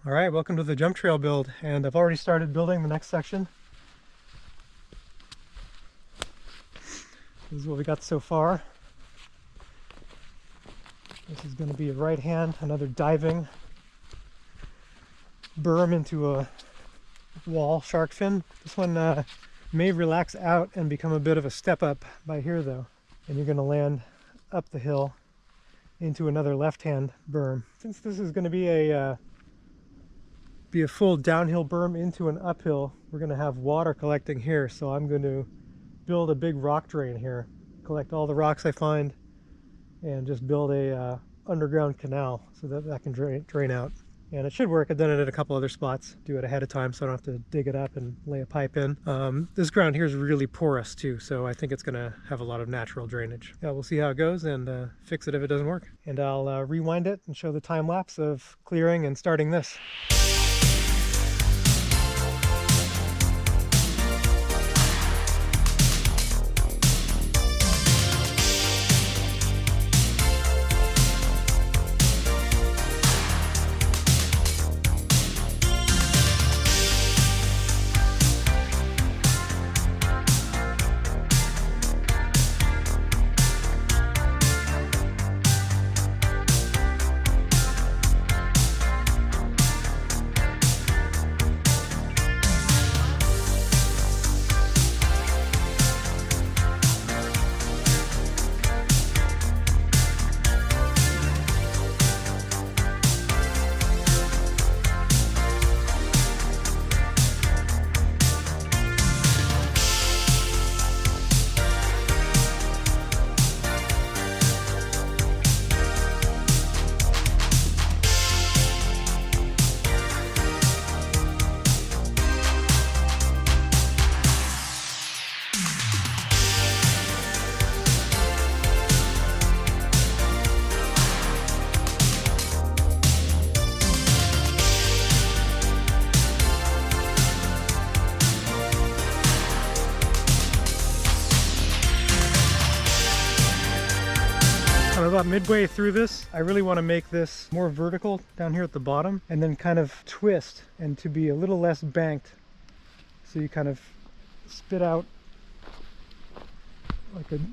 All right, welcome to the jump trail build, and I've already started building the next section. This is what we got so far. This is going to be a right hand, another diving berm into a wall shark fin. This one may relax out and become a bit of a step up by here though, and you're going to land up the hill into another left hand berm. Since this is going to be a full downhill berm into an uphill, we're going to have water collecting here, so I'm going to build a big rock drain here, collect all the rocks I find, and just build a underground canal so that can drain out. And it should work. I've done it at a couple other spots. Do it ahead of time so I don't have to dig it up and lay a pipe in. This ground here is really porous too, so I think it's going to have a lot of natural drainage. Yeah, we'll see how it goes and fix it if it doesn't work. And I'll rewind it and show the time lapse of clearing and starting this. I'm about midway through this. I really want to make this more vertical down here at the bottom and then kind of twist and to be a little less banked, so you kind of spit out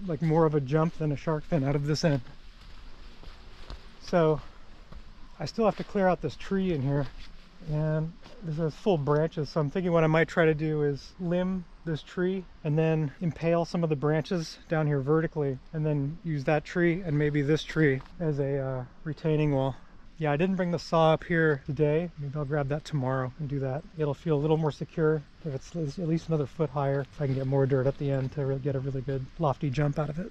like more of a jump than a shark fin out of this end. So I still have to clear out this tree in here, and this has full branches, so I'm thinking what I might try to do is limb this tree and then impale some of the branches down here vertically, and then use that tree and maybe this tree as a retaining wall. Yeah, I didn't bring the saw up here today. Maybe I'll grab that tomorrow and do that. It'll feel a little more secure if it's at least another foot higher, if I can get more dirt at the end to get a really good lofty jump out of it.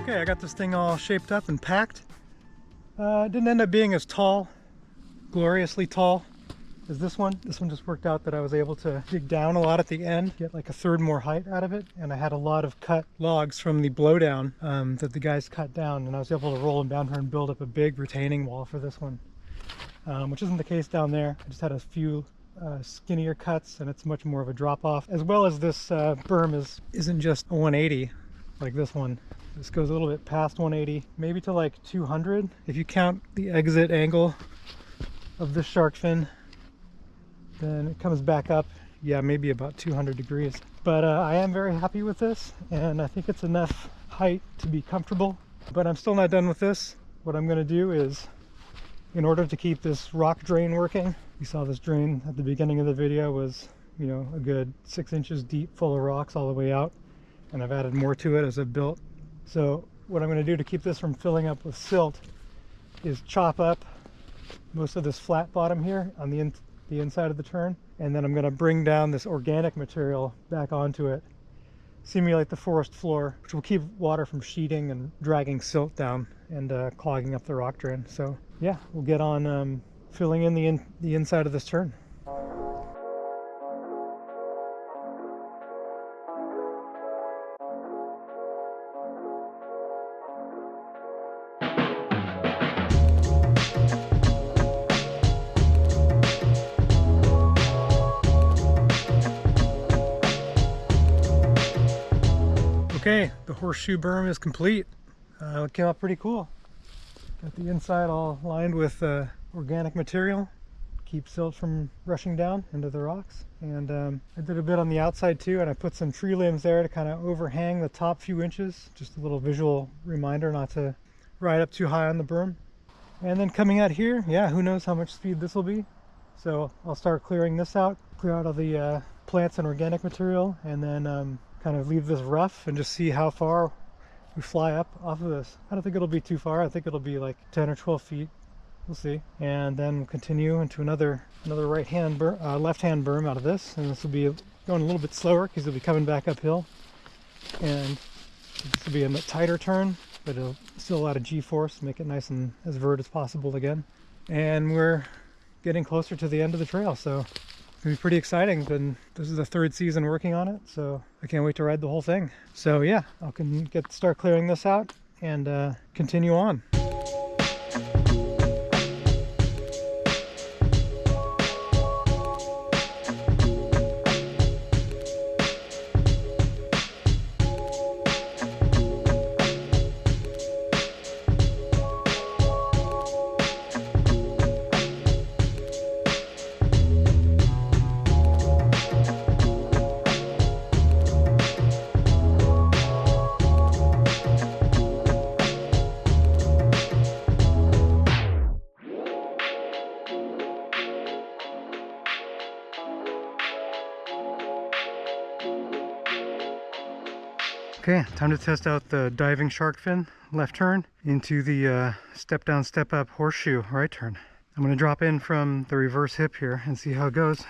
Okay, I got this thing all shaped up and packed. It didn't end up being as tall gloriously tall as this one. This one just worked out that I was able to dig down a lot at the end, get like a third more height out of it, and I had a lot of cut logs from the blowdown that the guys cut down, and I was able to roll them down here and build up a big retaining wall for this one, which isn't the case down there. I just had a few skinnier cuts, and it's much more of a drop off, as well as this berm isn't just a 180 like this one. This goes a little bit past 180, maybe to like 200 if you count the exit angle of this shark fin. Then it comes back up, yeah, maybe about 200 degrees. But I am very happy with this, and I think it's enough height to be comfortable. But I'm still not done with this. What I'm going to do is, in order to keep this rock drain working, you saw this drain at the beginning of the video was, you know, a good 6 inches deep, full of rocks all the way out, and I've added more to it as I've built. So what I'm going to do to keep this from filling up with silt is chop up most of this flat bottom here on the inside of the turn, and then I'm going to bring down this organic material back onto it, simulate the forest floor, which will keep water from sheeting and dragging silt down and clogging up the rock drain. So yeah, we'll get on filling in the inside of this turn. Okay, the horseshoe berm is complete. It came out pretty cool. Got the inside all lined with organic material, keep silt from rushing down into the rocks. And I did a bit on the outside too, and I put some tree limbs there to kind of overhang the top few inches. Just a little visual reminder not to ride up too high on the berm. And then coming out here, yeah, who knows how much speed this will be. So I'll start clearing this out, clear out all the plants and organic material, and then kind of leave this rough and just see how far we fly up off of this. I don't think it'll be too far. I think it'll be like 10 or 12 feet. We'll see. And then we'll continue into another left-hand berm out of this, and this will be going a little bit slower because it'll be coming back uphill. And this will be a tighter turn, but it'll still a lot of G-force, make it nice and as vert as possible again. And we're getting closer to the end of the trail, so it's gonna be pretty exciting. Then this is the third season working on it, so I can't wait to ride the whole thing. So yeah, I'll start clearing this out and continue on. Okay, time to test out the diving shark fin left turn into the step down, step up horseshoe right turn. I'm going to drop in from the reverse hip here and see how it goes.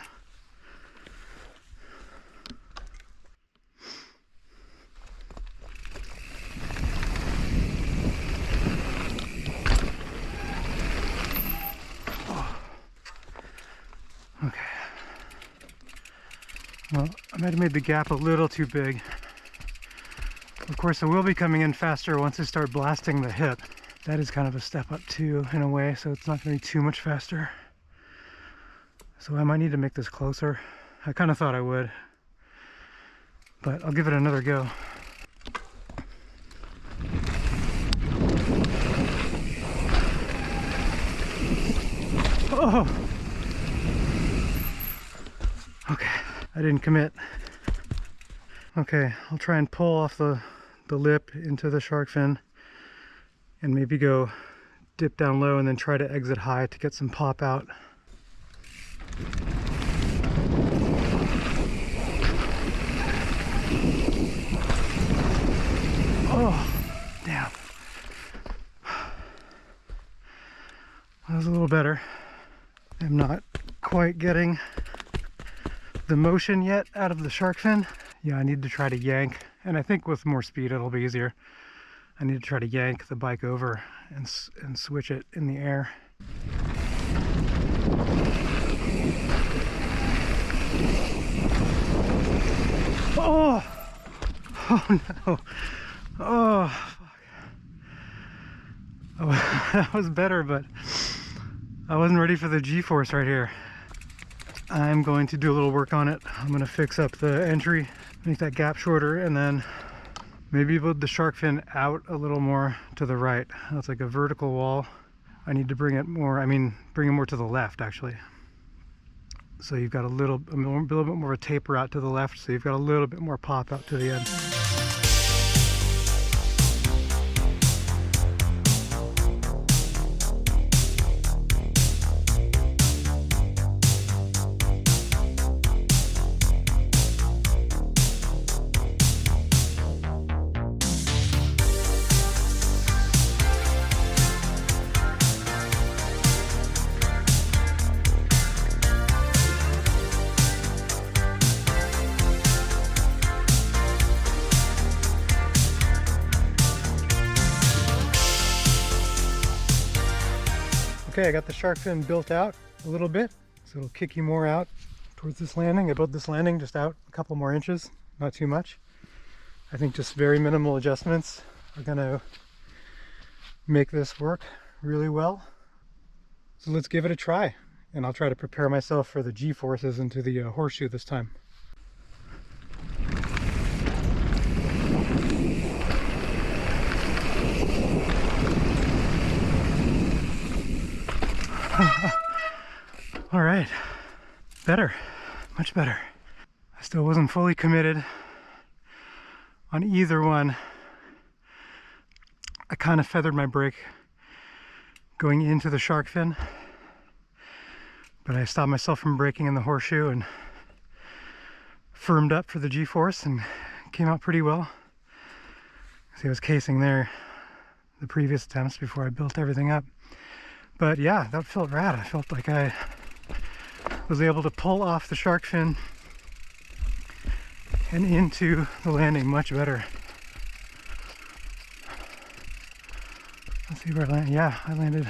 Okay. Well, I might have made the gap a little too big. Of course, I will be coming in faster once I start blasting the hip. That is kind of a step up too, in a way, so it's not going to be too much faster. So I might need to make this closer. I kind of thought I would, but I'll give it another go. Oh! Okay, I didn't commit. Okay, I'll try and pull off the lip into the shark fin and maybe go dip down low and then try to exit high to get some pop out. Oh, damn. That was a little better. I'm not quite getting the motion yet out of the shark fin. Yeah, I need to try to yank, and I think with more speed it'll be easier. I need to try to yank the bike over and switch it in the air. Oh no. Oh, fuck. Oh, that was better, but I wasn't ready for the G-force right here. I'm going to do a little work on it. I'm going to fix up the entry, make that gap shorter, and then maybe build the shark fin out a little more to the right. That's like a vertical wall. I need to bring it more, bring it more to the left actually. So you've got a little bit more of a taper out to the left, so you've got a little bit more pop out to the end. Okay, I got the shark fin built out a little bit, so it'll kick you more out towards this landing. I built this landing just out a couple more inches, not too much. I think just very minimal adjustments are gonna make this work really well. So let's give it a try, and I'll try to prepare myself for the G-forces into the Horseshoe this time. All right, better, much better. I still wasn't fully committed on either one. I kind of feathered my brake going into the shark fin, but I stopped myself from braking in the Horseshoe and firmed up for the G-force and came out pretty well. See, I was casing there the previous attempts before I built everything up. But yeah, that felt rad. I felt like I was able to pull off the shark fin and into the landing much better. Let's see where I landed. Yeah, I landed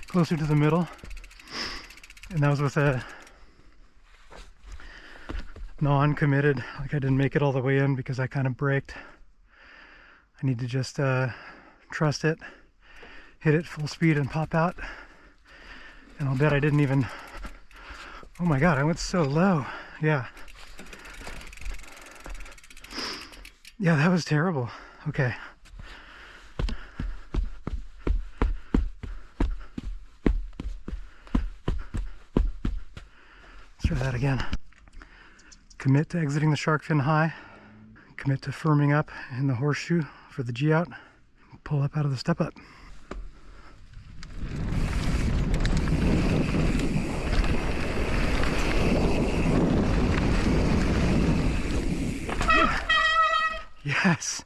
closer to the middle, and that was with a non-committed, like I didn't make it all the way in because I kind of braked. I need to just trust it, hit it full speed and pop out. And I'll bet I didn't even, oh my god, I went so low. Yeah, that was terrible. Okay, let's try that again. Commit to exiting the shark fin high, commit to firming up in the Horseshoe for the G out, pull up out of the step up. Yes,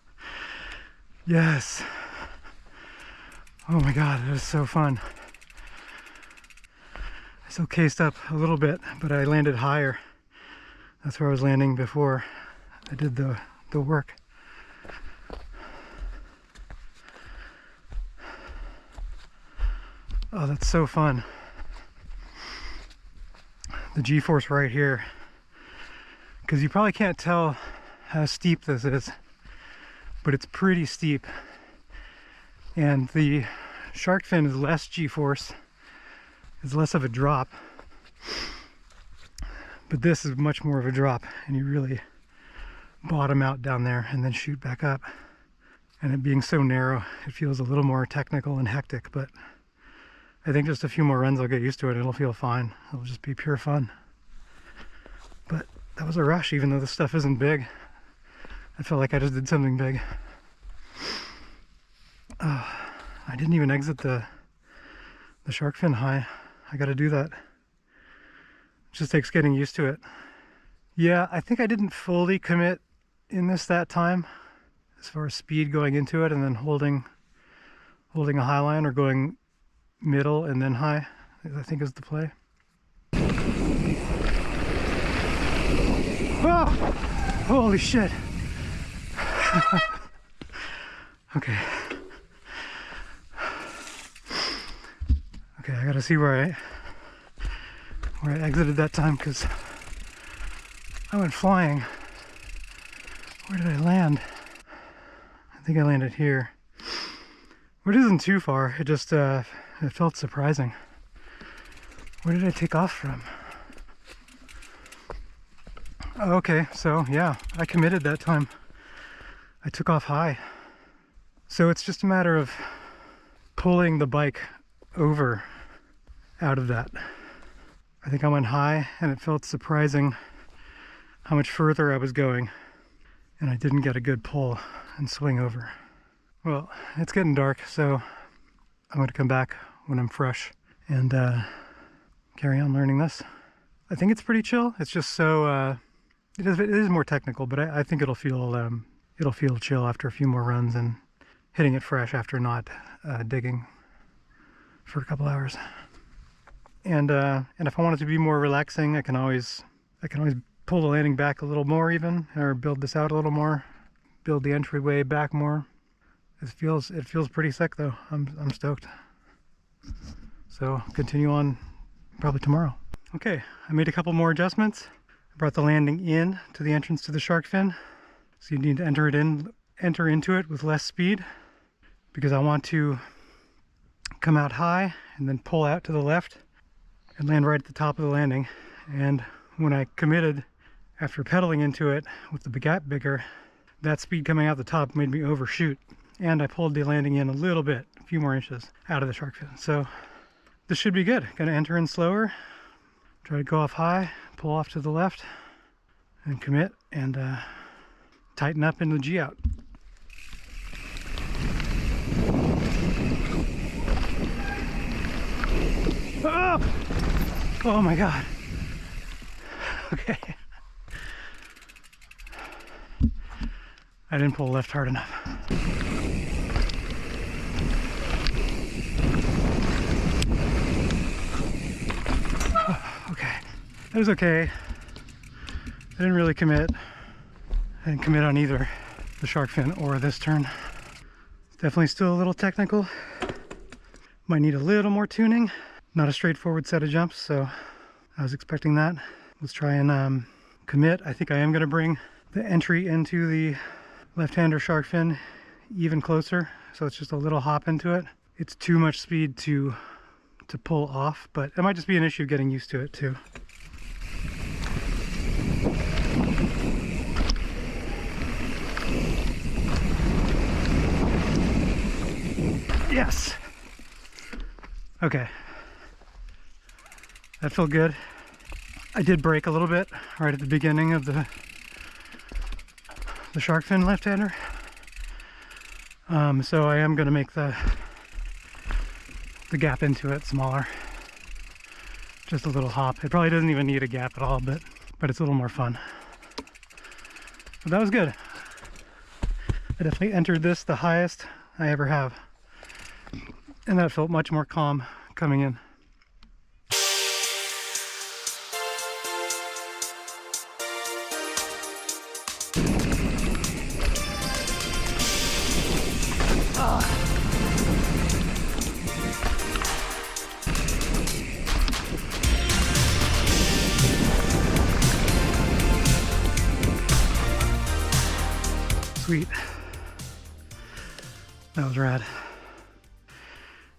yes. Oh my god, that is so fun. I still cased up a little bit, but I landed higher. That's where I was landing before I did the work. Oh, that's so fun. The G-force right here, because you probably can't tell how steep this is, but it's pretty steep, and the shark fin is less G-force, it's less of a drop, but this is much more of a drop, and you really bottom out down there and then shoot back up. And it being so narrow, it feels a little more technical and hectic, but I think just a few more runs I'll get used to it. It'll feel fine. It'll just be pure fun. But that was a rush, even though this stuff isn't big. I felt like I just did something big. I didn't even exit the shark fin high. I gotta do that. It just takes getting used to it. Yeah, I think I didn't fully commit in this that time, as far as speed going into it and then holding a high line, or going middle and then high, I think is the play. Oh, holy shit. Okay, I gotta see where I exited that time, because I went flying. Where did I land? I think I landed here. Which isn't too far, it just it felt surprising. Where did I take off from? Oh, okay, so yeah, I committed that time. I took off high. So it's just a matter of pulling the bike over out of that. I think I went high and it felt surprising how much further I was going, and I didn't get a good pull and swing over. Well, it's getting dark, so I'm going to come back when I'm fresh and carry on learning this. I think it's pretty chill. It's just so it is more technical, but I think it'll feel chill after a few more runs and hitting it fresh after not digging for a couple hours. And if I want it to be more relaxing, I can always pull the landing back a little more even, or build this out a little more, build the entryway back more. It feels pretty sick though. I'm stoked. So continue on probably tomorrow. Okay, I made a couple more adjustments. I brought the landing in to the entrance to the shark fin. So you need to enter into it with less speed, because I want to come out high and then pull out to the left and land right at the top of the landing. And when I committed after pedaling into it with the gap bigger, that speed coming out the top made me overshoot, and I pulled the landing in a little bit, a few more inches out of the shark fin. So this should be good. Gonna enter in slower, try to go off high, pull off to the left, and commit, and tighten up into the G out. Oh! Oh my God. Okay. I didn't pull left hard enough. Okay. That was okay. I didn't really commit. I didn't commit on either the shark fin or this turn. It's definitely still a little technical. Might need a little more tuning. Not a straightforward set of jumps, so I was expecting that. Let's try and commit. I think I am going to bring the entry into the left-hander shark fin even closer, so it's just a little hop into it. It's too much speed to pull off, but it might just be an issue getting used to it too. Yes. Okay. That felt good. I did brake a little bit right at the beginning of the shark fin left-hander. So I am going to make the gap into it smaller. Just a little hop. It probably doesn't even need a gap at all, but it's a little more fun. But that was good. I definitely entered this the highest I ever have. And that felt much more calm coming in. Sweet. That was rad.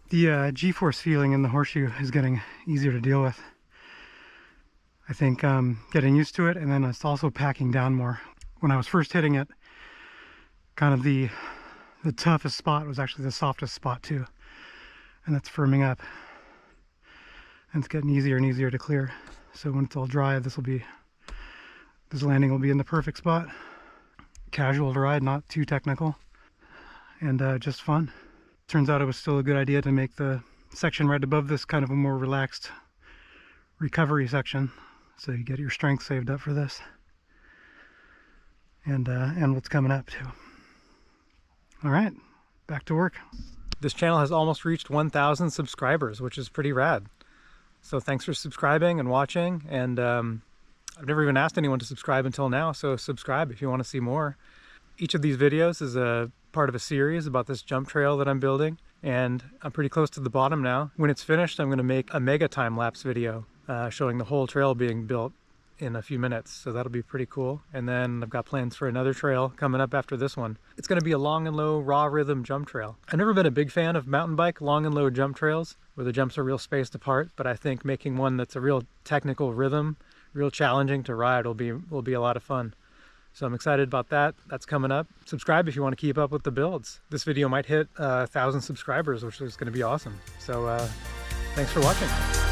The G-force feeling in the Horseshoe is getting easier to deal with. I think getting used to it, and then it's also packing down more. When I was first hitting it, kind of the toughest spot was actually the softest spot too. And that's firming up. And it's getting easier and easier to clear. So when it's all dry, this landing will be in the perfect spot. Casual to ride, not too technical, and just fun. Turns out it was still a good idea to make the section right above this kind of a more relaxed recovery section, so you get your strength saved up for this, and what's coming up too. All right, back to work. This channel has almost reached 1,000 subscribers, which is pretty rad. So thanks for subscribing and watching, and I've never even asked anyone to subscribe until now, so subscribe if you want to see more. Each of these videos is a part of a series about this jump trail that I'm building, and I'm pretty close to the bottom now. When it's finished, I'm going to make a mega time-lapse video showing the whole trail being built in a few minutes, so that'll be pretty cool. And then I've got plans for another trail coming up after this one. It's going to be a long and low raw rhythm jump trail. I've never been a big fan of mountain bike long and low jump trails where the jumps are real spaced apart, but I think making one that's a real technical rhythm, real challenging to ride will be a lot of fun. So I'm excited about that. That's coming up. Subscribe if you want to keep up with the builds. This video might hit 1,000 subscribers, which is going to be awesome. So thanks for watching.